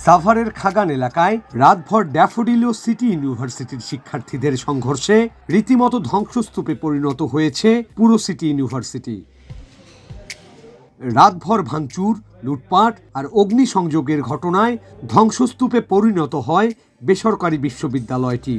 সাভারের খাগান এলাকায় রাতভর ড্যাফোডিল ও সিটি ইউনিভার্সিটির শিক্ষার্থীদের সংঘর্ষে রীতিমতো ধ্বংসস্তূপে পরিণত হয়েছে পুরো সিটি ইউনিভার্সিটি। রাতভর ভাঙচুর, লুটপাট আর অগ্নিসংযোগের ঘটনায় ধ্বংসস্তূপে পরিণত হয় বেসরকারি বিশ্ববিদ্যালয়টি।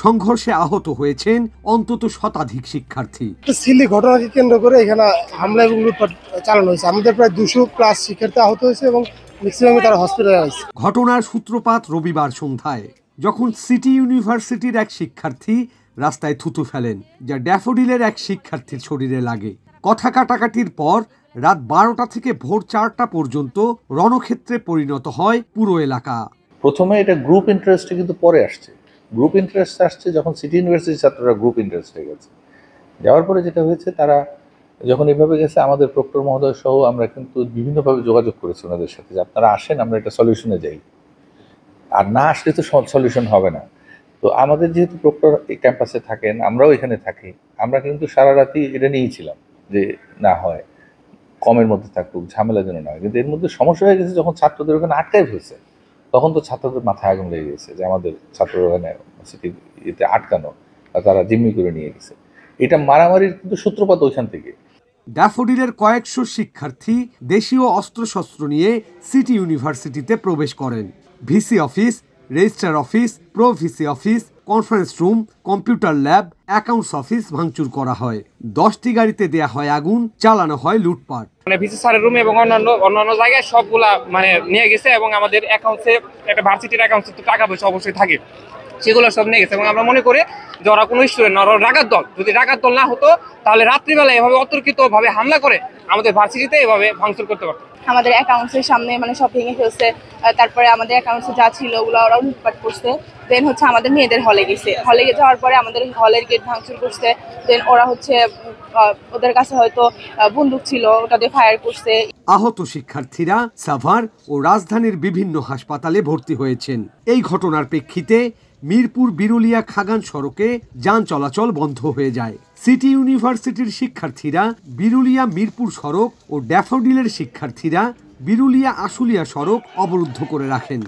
সংঘর্ষে আহত হয়েছেন অন্তত শতাধিক শিক্ষার্থী। সিলি ঘটনাকে কেন্দ্র করে এখানে হামলা এবং লুটপাট চালানো হয়েছে। আমাদের প্রায় 200+ শিক্ষার্থী আহত হয়েছে এবং ম্যাক্সিমামই তারা হসপিটালে আছে। ঘটনার সূত্রপাত রবিবার সন্ধ্যায়, যখন সিটি ইউনিভার্সিটির এক শিক্ষার্থী রাস্তায় থুতু ফেলেন, যা ড্যাফোডিলের এক শিক্ষার্থীর শরীরে লাগে। কথা কাটাকাটির পর রাত 12টা থেকে ভোর 4টা পর্যন্ত রণক্ষেত্রে পরিণত হয় পুরো এলাকা। প্রথমে এটা গ্রুপ ইন্টারেস্টে, কিন্তু পরে আসছে গ্রুপ ইন্টারেস্ট আসছে যখন সিটি ইউনিভার্সিটির ছাত্ররা গ্রুপ ইন্টারেস্ট হয়ে গেছে। যাওয়ার পরে যেটা হয়েছে, তারা যখন এভাবে গেছে, আমাদের প্রক্টর মহোদয় সহ আমরা কিন্তু বিভিন্নভাবে যোগাযোগ করেছি ওনাদের সাথে যে আপনারা আসেন, আমরা একটা সলিউশনে যাই। আর না আসলে তো সলিউশন হবে না। তো আমাদের যেহেতু প্রক্টর এই ক্যাম্পাসে থাকেন, আমরাও এখানে থাকি, আমরা কিন্তু সারা রাতই এটা নিয়েছিলাম যে না হয় কমের মধ্যে থাকুক, ঝামেলা যেন না হয়। কিন্তু এর মধ্যে সমস্যা হয়ে গেছে যখন ছাত্রদের ওখানে আটকায় ফেলছে, তখন তো ছাত্রদের মাথায় আগুন লেগে গেছে যে আমাদের ছাত্র ওখানে সিটিতে আটকানো, তারা জিম্মি করে নিয়ে গেছে। এটা মারামারির কিন্তু সূত্রপাত ওইখান থেকে। ড্যাফোডিলের কয়েকশো শিক্ষার্থী দেশীয় অস্ত্রশস্ত্র নিয়ে সিটি ইউনিভার্সিটিতে প্রবেশ করেন। VC office, registrar office, pro VC office, conference room, computer lab, accounts office ভাঙচুর করা হয়। 10টি গাড়িতে দেয়া হয় আগুন, চালানো হয় লুটপাট। ভিসি স্যারের রুমে এবং অন্যান্য জায়গায় সবগুলা নিয়ে গেছে এবং আমাদের অ্যাকাউন্টসে একটা ভার্সিটির অ্যাকাউন্টসে তো টাকা পয়সা অবশ্যই থাকে, সেগুলো সব নিয়ে গেছে। এবং আমরা মনে করি যে ওরা কোনো স্টুডেন্ট, ওরা ডাকাত দল। যদি ডাকাত দল না হতো তাহলে রাত্রিবেলা এভাবে অতর্কিতভাবে হামলা করে আমাদের ভার্সিটিতে এভাবে ভাঙচুর করতে পারতো। আমাদের অ্যাকাউন্টসের সামনে সব ভেঙে ফেলছে। তারপরে আমাদের অ্যাকাউন্টসে যা ছিল ওগুলো ওরাও লুটপাট করছে। দেন আমাদের মেয়েদের হলে গেছে, হলে যাওয়ার পরে আমাদের হলের গেট ভাঙচুর করছে। দেন ওরা ওদের কাছে হয়তো বন্দুক ছিল, ওটা দিয়ে ফায়ার করছে। আহত শিক্ষার্থীরা সাভার ও রাজধানীর বিভিন্ন হাসপাতালে ভর্তি হয়েছেন। এই ঘটনার প্রেক্ষিতে মিরপুর বিরুলিয়া খাগান সড়কে যান চলাচল বন্ধ হয়ে যায়। সিটি ইউনিভার্সিটির শিক্ষার্থীরা বিরুলিয়া মিরপুর সড়ক ও ড্যাফোডিলের শিক্ষার্থীরা বিরুলিয়া আশুলিয়া সড়ক অবরুদ্ধ করে রাখেন।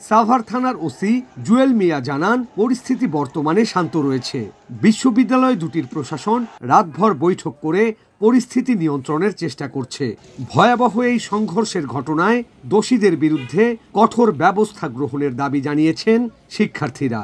সাভার থানার ওসি জুয়েল মিয়া জানান, পরিস্থিতি বর্তমানে শান্ত রয়েছে। বিশ্ববিদ্যালয় দুটির প্রশাসন রাতভর বৈঠক করে পরিস্থিতি নিয়ন্ত্রণের চেষ্টা করছে। ভয়াবহ এই সংঘর্ষের ঘটনায় দোষীদের বিরুদ্ধে কঠোর ব্যবস্থা গ্রহণের দাবি জানিয়েছেন শিক্ষার্থীরা।